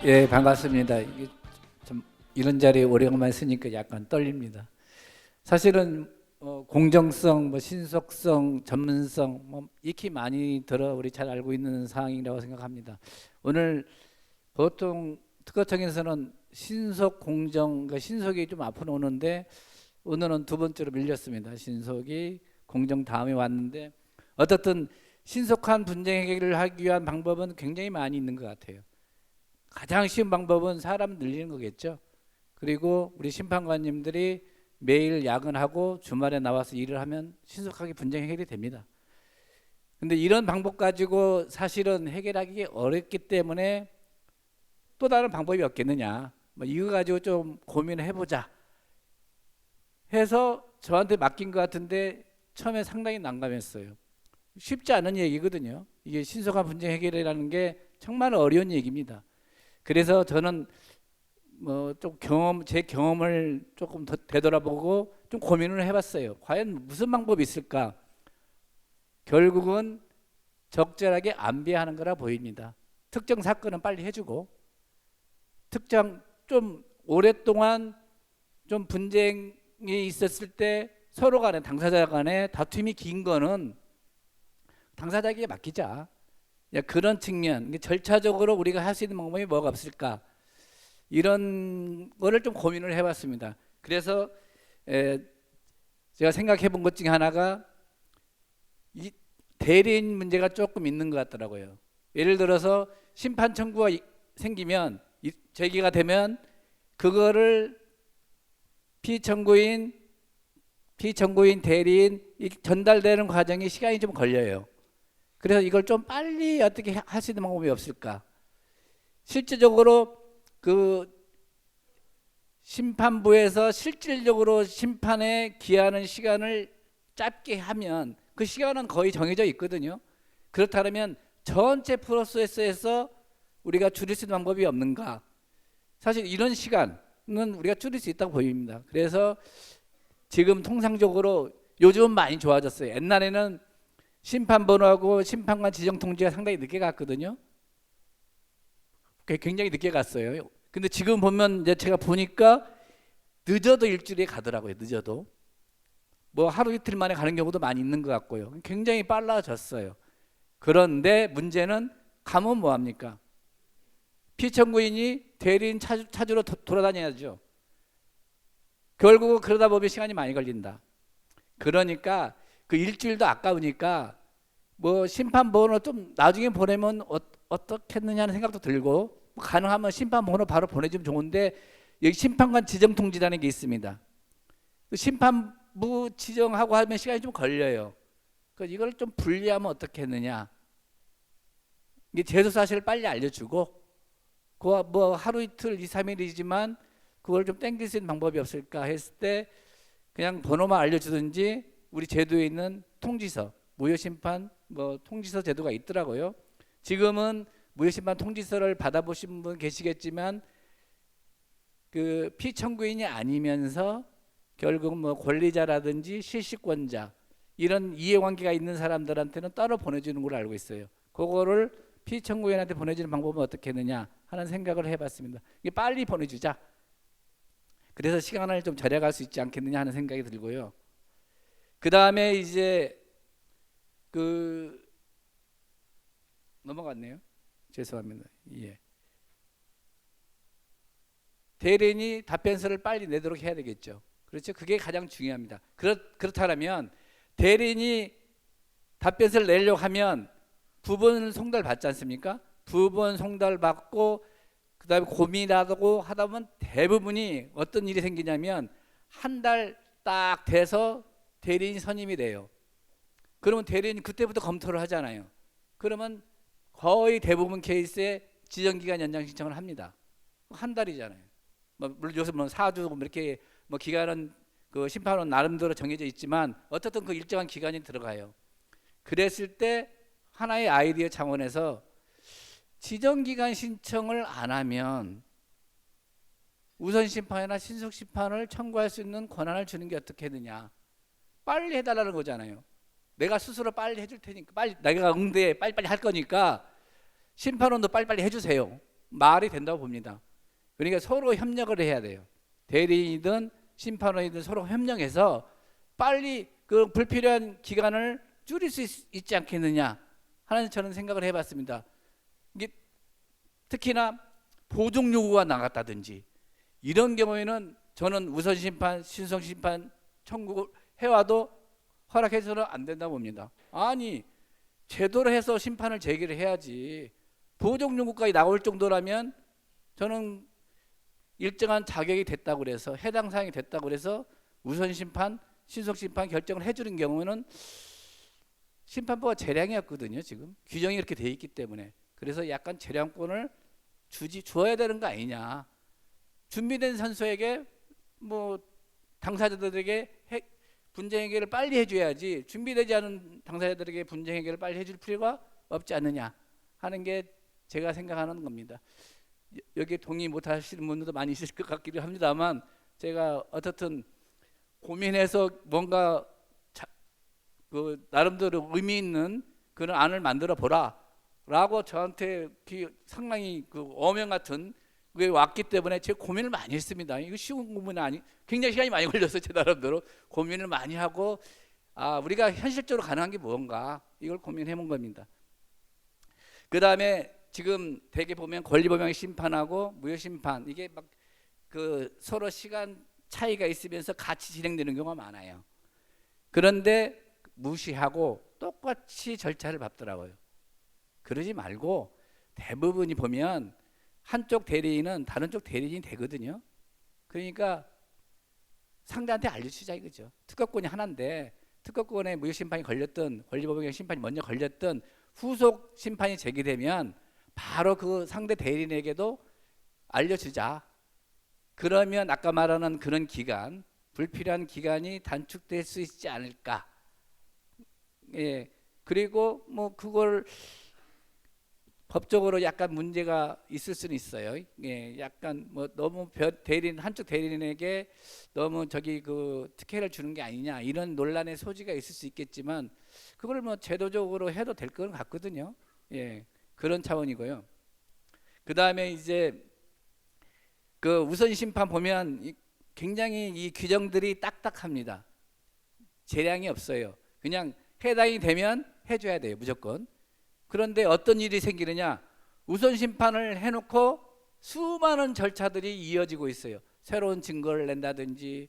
예, 반갑습니다. 이게 좀 이런 자리에 오래간만에 쓰니까 약간 떨립니다. 사실은 공정성, 뭐 신속성, 전문성 뭐 익히 많이 들어 우리 잘 알고 있는 사항이라고 생각합니다. 오늘 보통 특허청에서는 신속, 공정, 그러니까 신속이 좀 앞으로 오는데 오늘은 두 번째로 밀렸습니다. 신속이 공정 다음에 왔는데 어떻든 신속한 분쟁 해결을 하기 위한 방법은 굉장히 많이 있는 것 같아요. 가장 쉬운 방법은 사람 늘리는 거겠죠. 그리고 우리 심판관님들이 매일 야근하고 주말에 나와서 일을 하면 신속하게 분쟁 해결이 됩니다. 근데 이런 방법 가지고 사실은 해결하기 어렵기 때문에 또 다른 방법이 없겠느냐, 뭐 이거 가지고 좀 고민을 해보자 해서 저한테 맡긴 것 같은데 처음에 상당히 난감했어요. 쉽지 않은 얘기거든요. 이게 신속한 분쟁 해결이라는 게 정말 어려운 얘기입니다. 그래서 저는 뭐 좀 제 경험을 조금 더 되돌아보고 좀 고민을 해봤어요. 과연 무슨 방법이 있을까? 결국은 적절하게 안배하는 거라 보입니다. 특정 사건은 빨리 해주고, 특정 좀 오랫동안 좀 분쟁이 있었을 때 서로 간에 당사자 간에 다툼이 긴 거는 당사자에게 맡기자. 그런 측면, 절차적으로 우리가 할 수 있는 방법이 뭐가 없을까? 이런 거를 좀 고민을 해봤습니다. 그래서 제가 생각해 본 것 중에 하나가 이 대리인 문제가 조금 있는 것 같더라고요. 예를 들어서 심판 청구가 생기면, 제기가 되면 그거를 피청구인 대리인 전달되는 과정에 시간이 좀 걸려요. 그래서 이걸 좀 빨리 어떻게 할 수 있는 방법이 없을까? 실질적으로 그 심판부에서 실질적으로 심판에 기하는 시간을 짧게 하면 그 시간은 거의 정해져 있거든요. 그렇다면 전체 프로세스에서 우리가 줄일 수 있는 방법이 없는가? 사실 이런 시간은 우리가 줄일 수 있다고 보입니다. 그래서 지금 통상적으로 요즘은 많이 좋아졌어요. 옛날에는 심판번호하고 심판관 지정 통지가 상당히 늦게 갔거든요. 굉장히 늦게 갔어요. 근데 지금 보면 이제 제가 보니까 늦어도 일주일에 가더라고요. 늦어도 뭐 하루 이틀 만에 가는 경우도 많이 있는 것 같고요. 굉장히 빨라졌어요. 그런데 문제는 가면 뭐합니까? 피청구인이 대리인 찾으러 돌아다녀야죠. 결국 그러다 보면 시간이 많이 걸린다. 그러니까 그 일주일도 아까우니까 뭐 심판번호 좀 나중에 보내면 어떻겠느냐는 생각도 들고, 가능하면 심판번호 바로 보내주면 좋은데 여기 심판관 지정 통지라는 게 있습니다. 심판부 지정하고 하면 시간이 좀 걸려요. 그러니까 이걸 좀 분리하면 어떻겠느냐. 이게 제도 사실을 빨리 알려주고, 그 뭐 하루 이틀 2, 3일이지만 그걸 좀 땡길 수 있는 방법이 없을까 했을 때 그냥 번호만 알려주든지 우리 제도에 있는 통지서, 무효심판 뭐 통지서 제도가 있더라고요. 지금은 무효심판 통지서를 받아보신 분 계시겠지만 그 피청구인이 아니면서 결국 뭐 권리자라든지 실시권자 이런 이해관계가 있는 사람들한테는 따로 보내주는 걸로 알고 있어요. 그거를 피청구인한테 보내주는 방법은 어떻게 했느냐 하는 생각을 해봤습니다. 이게 빨리 보내주자. 그래서 시간을 좀 절약할 수 있지 않겠느냐 하는 생각이 들고요. 그 다음에 이제 그 넘어갔네요. 죄송합니다. 예. 대리인이 답변서를 빨리 내도록 해야 되겠죠. 그렇죠. 그게 가장 중요합니다. 그렇다면 대리인이 답변서를 내려고 하면 부분 송달 받지 않습니까? 부분 송달 받고 그 다음에 고민하고 하다 보면 대부분이 어떤 일이 생기냐면 한 달 딱 돼서 대리인 선임이 돼요. 그러면 대리인이 그때부터 검토를 하잖아요. 그러면 거의 대부분 케이스에 지정기간 연장 신청을 합니다. 한 달이잖아요. 뭐 물론 요새 뭐 4주 뭐 이렇게 뭐 기간은 그 심판은 나름대로 정해져 있지만 어쨌든 그 일정한 기간이 들어가요. 그랬을 때 하나의 아이디어 차원에서 지정기간 신청을 안 하면 우선 심판이나 신속 심판을 청구할 수 있는 권한을 주는 게 어떻겠느냐. 빨리 해달라는 거잖아요. 내가 스스로 빨리 해줄 테니까, 빨리 내가 응대 빨리빨리 할 거니까 심판원도 빨리빨리 해주세요. 말이 된다고 봅니다. 그러니까 서로 협력을 해야 돼요. 대리인이든 심판원이든 서로 협력해서 빨리 그 불필요한 기간을 줄일 수 있지 않겠느냐 하는 저는 생각을 해봤습니다. 이게 특히나 보증 요구가 나갔다든지 이런 경우에는 저는 우선 심판, 신속 심판 청구를 해와도 허락해서는 안 된다고 봅니다. 아니 제대로 해서 심판을 제기를 해야지. 보증 요구까지 나올 정도라면 저는 일정한 자격이 됐다고 그래서 해당 사항이 됐다고 그래서 우선 심판, 신속 심판 결정을 해주는 경우는 심판부가 재량이었거든요. 지금 규정이 이렇게 돼 있기 때문에 그래서 약간 재량권을 주어야 되는 거 아니냐. 준비된 선수에게 뭐 당사자들에게 분쟁 해결을 빨리 해줘야지 준비되지 않은 당사자들에게 분쟁 해결을 빨리 해줄 필요가 없지 않느냐 하는 게 제가 생각하는 겁니다. 여기에 동의 못 하시는 분들도 많이 있을 것 같기도 합니다만 제가 어떻든 고민해서 뭔가 그 나름대로 의미 있는 그런 안을 만들어 보라 라고 저한테 상당히 그 어명 같은 그게 왔기 때문에 제가 고민을 많이 했습니다. 이거 쉬운 고민이 아니, 굉장히 시간이 많이 걸려서 제 나름대로 고민을 많이 하고 우리가 현실적으로 가능한 게 뭔가 이걸 고민해 본 겁니다. 그 다음에 지금 대개 보면 권리범용 심판하고 무효심판 이게 막 그 서로 시간 차이가 있으면서 같이 진행되는 경우가 많아요. 그런데 무시하고 똑같이 절차를 밟더라고요. 그러지 말고 대부분이 보면 한쪽 대리인은 다른 쪽 대리인이 되거든요. 그러니까 상대한테 알려주자 이거죠. 특허권이 하나인데 특허권에 무효심판이 걸렸든 권리법용 심판이 먼저 걸렸든 후속 심판이 제기되면 바로 그 상대 대리인에게도 알려주자. 그러면 아까 말하는 그런 기간, 불필요한 기간이 단축될 수 있지 않을까. 예. 그리고 뭐 그걸 법적으로 약간 문제가 있을 수는 있어요. 예, 약간 뭐 너무 대리인 한쪽 대리인에게 너무 그 특혜를 주는 게 아니냐 이런 논란의 소지가 있을 수 있겠지만 그걸 뭐 제도적으로 해도 될 것 같거든요. 예, 그런 차원이고요. 그 다음에 이제 그 우선 심판 보면 굉장히 이 규정들이 딱딱합니다. 재량이 없어요. 그냥 해당이 되면 해줘야 돼요, 무조건. 그런데 어떤 일이 생기느냐? 우선 심판을 해놓고 수많은 절차들이 이어지고 있어요. 새로운 증거를 낸다든지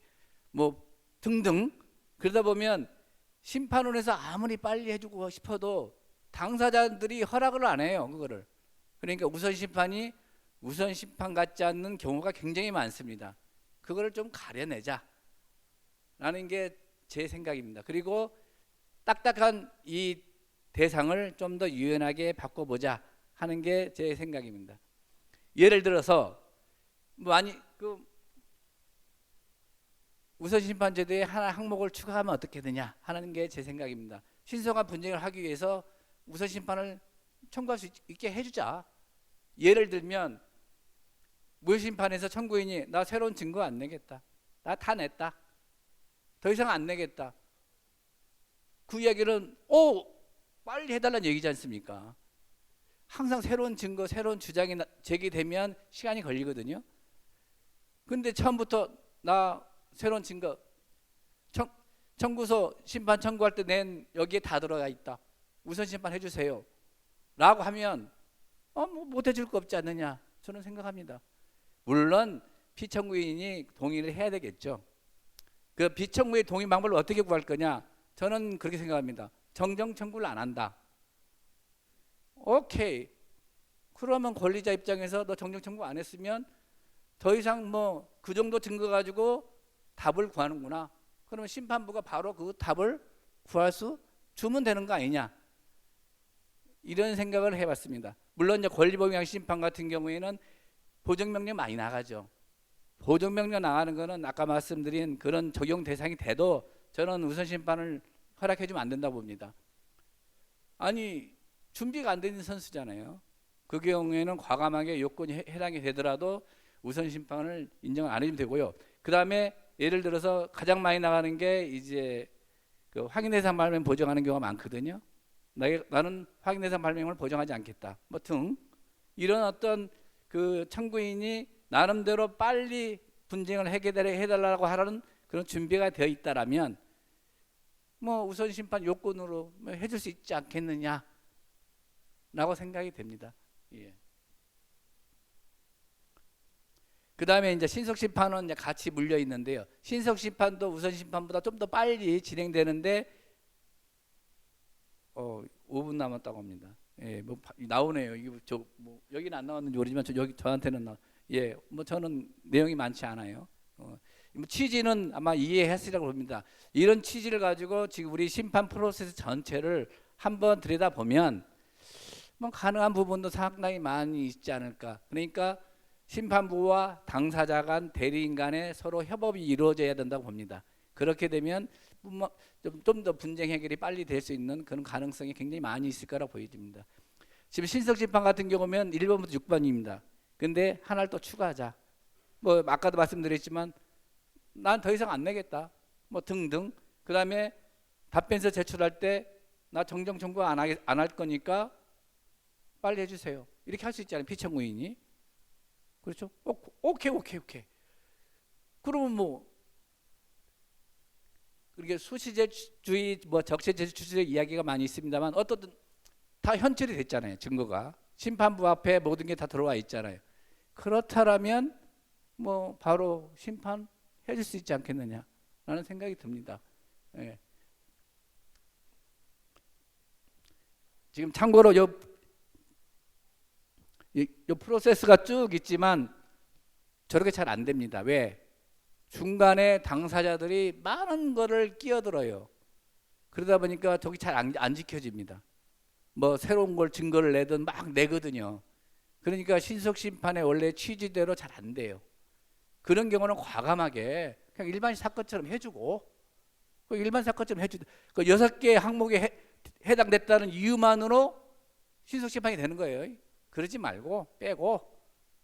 뭐 등등. 그러다 보면 심판원에서 아무리 빨리 해주고 싶어도 당사자들이 허락을 안 해요, 그거를. 그러니까 우선 심판이 우선 심판 같지 않는 경우가 굉장히 많습니다. 그거를 좀 가려내자 라는 게 제 생각입니다. 그리고 딱딱한 이 대상을 좀 더 유연하게 바꿔보자 하는 게 제 생각입니다. 예를 들어서 많이 그 우선심판제도에 하나 항목을 추가하면 어떻게 되냐 하는 게 제 생각입니다. 신속한 분쟁을 하기 위해서 우선심판을 청구할 수 있게 해주자. 예를 들면 무효심판에서 청구인이 나 새로운 증거 안 내겠다. 나 다 냈다. 더 이상 안 내겠다. 그 이야기는 빨리 해달라는 얘기지 않습니까? 항상 새로운 증거, 새로운 주장이 제기되면 시간이 걸리거든요. 근데 처음부터 나 새로운 증거 청구서 심판 청구할 때 낸 여기에 다 들어가 있다. 우선 심판 해주세요. 라고 하면 뭐 못 해줄 거 없지 않느냐 저는 생각합니다. 물론 피청구인이 동의를 해야 되겠죠. 그 피청구의 동의 방법을 어떻게 구할 거냐? 저는 그렇게 생각합니다. 정정 청구를 안 한다. 오케이. 그러면 권리자 입장에서 너 정정 청구 안 했으면 더 이상 뭐 그 정도 증거 가지고 답을 구하는구나. 그러면 심판부가 바로 그 답을 구할 수 주면 되는 거 아니냐? 이런 생각을 해봤습니다. 물론 이제 권리범용 심판 같은 경우에는 보정명령 많이 나가죠. 보정명령 나가는 거는 아까 말씀드린 그런 적용 대상이 돼도 저는 우선 심판을 허락해주면 안 된다고 봅니다. 아니 준비가 안 되는 선수잖아요. 그 경우에는 과감하게 요건이 해당이 되더라도 우선 심판을 인정을 안 해주면 되고요. 그 다음에 예를 들어서 가장 많이 나가는 게 이제 그 확인 대상 발명 보정하는 경우가 많거든요. 나는 확인 대상 발명을 보정하지 않겠다. 뭐 등 이런 어떤 그 청구인이 나름대로 빨리 분쟁을 해달라고 하라는 그런 준비가 되어 있다라면 뭐 우선 심판 요건으로 뭐 해줄 수 있지 않겠느냐라고 생각이 됩니다. 예. 그 다음에 이제 신속 심판은 이제 같이 물려 있는데요. 신속 심판도 우선 심판보다 좀 더 빨리 진행되는데 5분 남았다고 합니다. 예, 뭐 나오네요. 이거 뭐 여기는 안 나왔는지 모르지만 여기 저한테는 예, 뭐 저는 내용이 많지 않아요. 뭐 취지는 아마 이해했으리라고 봅니다. 이런 취지를 가지고 지금 우리 심판 프로세스 전체를 한번 들여다보면 뭐 가능한 부분도 상당히 많이 있지 않을까. 그러니까 심판부와 당사자 간 대리인 간에 서로 협업이 이루어져야 된다고 봅니다. 그렇게 되면 좀 더 분쟁 해결이 빨리 될 수 있는 그런 가능성이 굉장히 많이 있을 거라고 보여집니다. 지금 신속심판 같은 경우면 1번부터 6번입니다. 근데 하나를 또 추가하자. 뭐 아까도 말씀드렸지만 난 더 이상 안 내겠다. 뭐 등등. 그 다음에 답변서 제출할 때 나 정정 청구 안 할 거니까 빨리 해주세요. 이렇게 할 수 있잖아요. 피청구인이. 그렇죠? 오케이. 그러면 뭐 그렇게 수시제주의, 뭐 적시제주의 이야기가 많이 있습니다만 어떻든 다 현철이 됐잖아요. 증거가 심판부 앞에 모든 게 다 들어와 있잖아요. 그렇다면 뭐 바로 심판해줄 수 있지 않겠느냐라는 생각이 듭니다. 예. 지금 참고로 요 프로세스가 쭉 있지만 저렇게 잘 안 됩니다. 왜? 중간에 당사자들이 많은 거를 끼어들어요. 그러다 보니까 저기 잘 안 지켜집니다. 뭐 새로운 걸 증거를 내든 막 내거든요. 그러니까 신속심판의 원래 취지대로 잘 안 돼요. 그런 경우는 과감하게 그냥 일반 사건처럼 해주고, 그 일반 사건처럼 해주고, 그 6개 항목에 해당됐다는 이유만으로 신속심판이 되는 거예요. 그러지 말고 빼고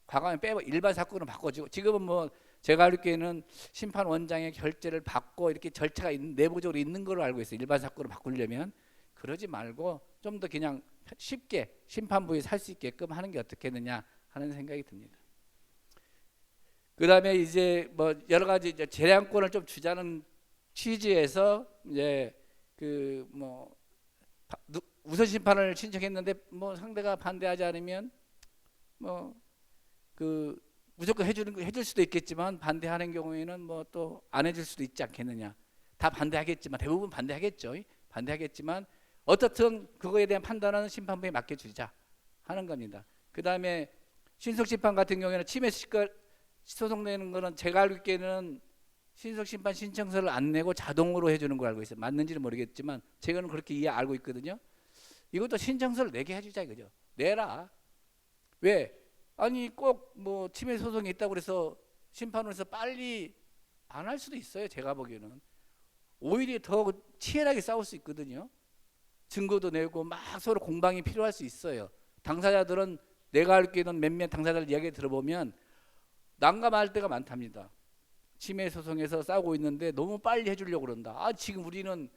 과감히 빼고 일반 사건으로 바꿔주고. 지금은 뭐 제가 알기에는 심판원장의 결재를 받고 이렇게 절차가 내부적으로 있는 걸로 알고 있어요. 일반 사건으로 바꾸려면. 그러지 말고 좀 더 그냥 쉽게 심판부에 살 수 있게끔 하는 게 어떻겠느냐 하는 생각이 듭니다. 그 다음에 이제 뭐 여러 가지 이제 재량권을 좀 주자는 취지에서 이제 그 뭐 우선 심판을 신청했는데 뭐 상대가 반대하지 않으면 뭐 그 무조건 해줄 수도 있겠지만 반대하는 경우에는 뭐 또 안 해줄 수도 있지 않겠느냐. 다 반대하겠지만 대부분 반대하겠죠. 반대하겠지만 어떻든 그거에 대한 판단은 심판부에 맡겨주자 하는 겁니다. 그 다음에 신속심판 같은 경우에는 침해 소송되는 거는 제가 알기에는 신속심판 신청서를 안 내고 자동으로 해주는 걸 알고 있어요. 맞는지는 모르겠지만 제가는 그렇게 알고 있거든요. 이것도 신청서를 내게 해주자 이거죠. 내라. 왜? 아니 꼭 뭐 침해 소송이 있다고 그래서 심판원에서 빨리 안 할 수도 있어요. 제가 보기에는 오히려 더 치열하게 싸울 수 있거든요. 증거도 내고 막 서로 공방이 필요할 수 있어요. 당사자들은 내가 알기에는 몇몇 당사자들 이야기 들어보면 난감할 때가 많답니다. 침해 소송에서 싸우고 있는데 너무 빨리 해주려고 그런다. 지금 우리는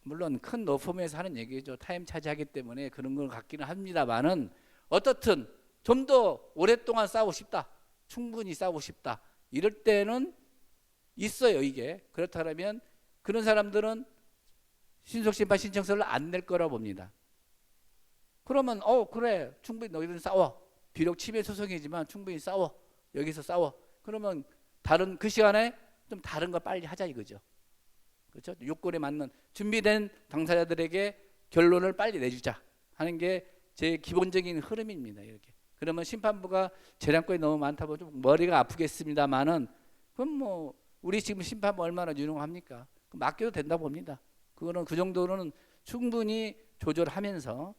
물론 큰 로펌에서 하는 얘기죠. 타임 차지하기 때문에 그런 걸 같기는 합니다만은 어떻든 좀 더 오랫동안 싸우고 싶다. 충분히 싸우고 싶다. 이럴 때는 있어요. 이게. 그렇다면 그런 사람들은 신속심판 신청서를 안 낼 거라고 봅니다. 그러면 그래 충분히 너희들은 싸워. 비록 침해 소송이지만 충분히 싸워. 여기서 싸워. 그러면 그 시간에 좀 다른 거 빨리 하자 이거죠. 그렇죠? 요건에 맞는 준비된 당사자들에게 결론을 빨리 내주자 하는 게 제 기본적인 흐름입니다. 이렇게. 그러면 심판부가 재량권이 너무 많다 보면 좀 머리가 아프겠습니다만은 그럼 뭐 우리 지금 심판부 얼마나 유능합니까? 맡겨도 된다고 봅니다. 그거는 그 정도로는 충분히 조절하면서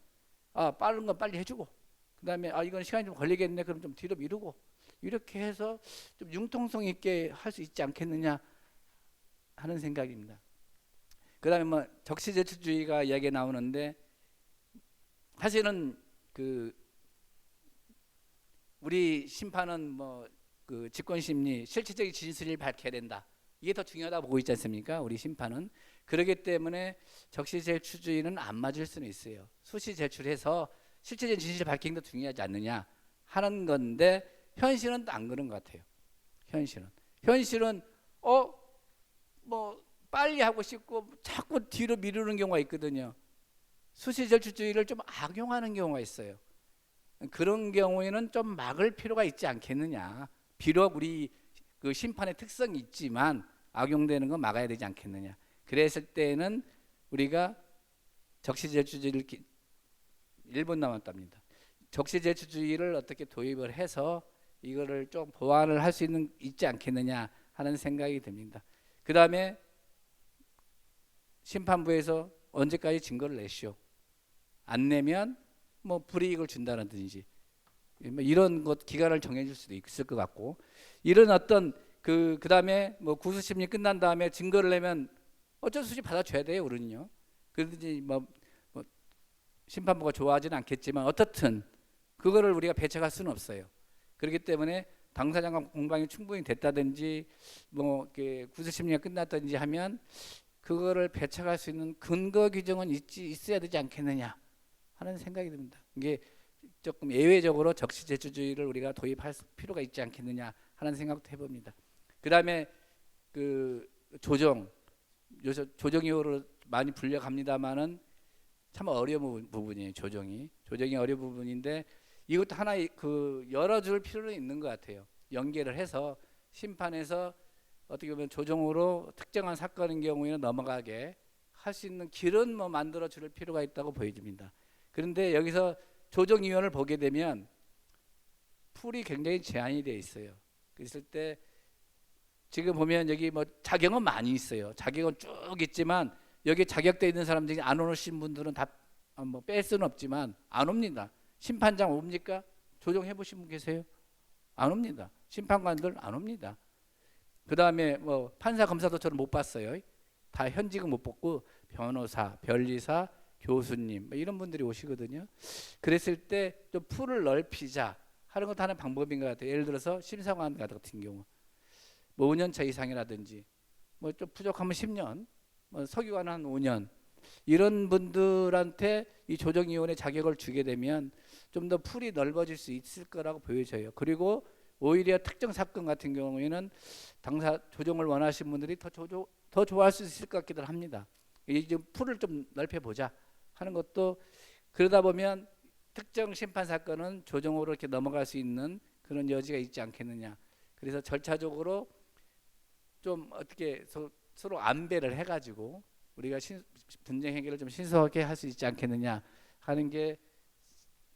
빠른 건 빨리 해주고 그다음에 이건 시간이 좀 걸리겠네 그럼 좀 뒤로 미루고 이렇게 해서 좀 융통성 있게 할 수 있지 않겠느냐 하는 생각입니다. 그다음에 뭐 적시제출주의가 이야기가 나오는데 사실은 우리 심판은 뭐 그 직권심리 실체적인 진실을 밝혀야 된다. 이게 더 중요하다고 보고 있지 않습니까? 우리 심판은. 그렇기 때문에 적시제출주의는 안 맞을 수는 있어요. 수시제출해서 실체적인 진실을 밝히는 게 더 중요하지 않느냐 하는 건데 현실은 안 그런 것 같아요. 현실은 뭐 빨리 하고 싶고 자꾸 뒤로 미루는 경우가 있거든요. 수시절주주의를 좀 악용하는 경우가 있어요. 그런 경우에는 좀 막을 필요가 있지 않겠느냐. 비록 우리 그 심판의 특성이 있지만 악용되는 거 막아야 되지 않겠느냐. 그랬을 때는 우리가 적시제주주의를 1분 남았답니다. 적시제주주의를 어떻게 도입을 해서 이거를 좀 보완을 할 수 있지 않겠느냐 하는 생각이 듭니다. 그 다음에 심판부에서 언제까지 증거를 내시오. 안 내면 뭐 불이익을 준다든지 뭐 이런 것 기간을 정해줄 수도 있을 것 같고, 이런 어떤 그 다음에 뭐 구수심리 끝난 다음에 증거를 내면 어쩔 수 없이 받아줘야 돼요, 우리는요. 그러든지 뭐 심판부가 좋아하지는 않겠지만 어떻든 그거를 우리가 배척할 수는 없어요. 그렇기 때문에 당사자가 공방이 충분히 됐다든지 뭐 구수심리가 끝났다든지 하면 그거를 배척할 수 있는 근거 규정은 있어야 되지 않겠느냐 하는 생각이 듭니다. 이게 조금 예외적으로 적시제주주의를 우리가 도입할 필요가 있지 않겠느냐 하는 생각도 해봅니다. 그 다음에 그 조정이호로 많이 불려갑니다만은 참 어려운 부분이에요. 조정이 어려운 부분인데 이것도 하나의 그 열어줄 필요는 있는 것 같아요. 연계를 해서 심판에서 어떻게 보면 조정으로 특정한 사건인 경우에는 넘어가게 할 수 있는 길은 뭐 만들어 줄 필요가 있다고 보여집니다. 그런데 여기서 조정위원을 보게 되면 풀이 굉장히 제한이 되어 있어요. 그랬을 때 지금 보면 여기 뭐 자격은 많이 있어요. 자격은 쭉 있지만 여기 자격되어 있는 사람들이 안 오신 분들은 다 뭐 뺄 수는 없지만 안 옵니다. 심판장 옵니까? 조정해 보신 분 계세요? 안 옵니다. 심판관들 안 옵니다. 그 다음에 뭐 판사 검사도 저는 못 봤어요. 다 현직은 못 뽑고 변호사, 변리사, 교수님 뭐 이런 분들이 오시거든요. 그랬을 때 좀 풀을 넓히자 하는 것도 하나의 방법인 것 같아요. 예를 들어서 심사관 같은 경우 뭐 5년차 이상이라든지 뭐 좀 부족하면 10년, 뭐 서기관 한 5년 이런 분들한테 이 조정위원회 자격을 주게 되면 좀 더 풀이 넓어질 수 있을 거라고 보여져요. 그리고 오히려 특정 사건 같은 경우에는 당사 조정을 원하시는 분들이 더 좋아할 수 있을 것 같기도 합니다. 이 풀을 좀 넓혀보자 하는 것도, 그러다 보면 특정 심판 사건은 조정으로 이렇게 넘어갈 수 있는 그런 여지가 있지 않겠느냐. 그래서 절차적으로 좀 어떻게 서로 안배를 해가지고 우리가 분쟁 해결을 좀 신속하게 할 수 있지 않겠느냐 하는 게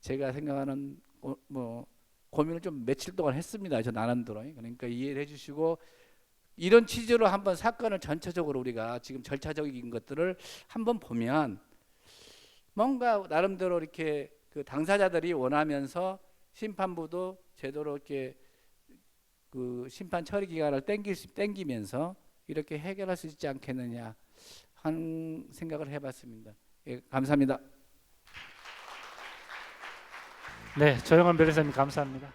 제가 생각하는 뭐 고민을 좀 며칠 동안 했습니다. 저 나름대로. 그러니까 이해를 해주시고 이런 취지로 한번 사건을 전체적으로 우리가 지금 절차적인 것들을 한번 보면 뭔가 나름대로 이렇게 그 당사자들이 원하면서 심판부도 제대로 이렇게 그 심판 처리 기간을 땡기면서 이렇게 해결할 수 있지 않겠느냐 하는 생각을 해봤습니다. 예, 감사합니다. 네, 조영원 변호사님 감사합니다.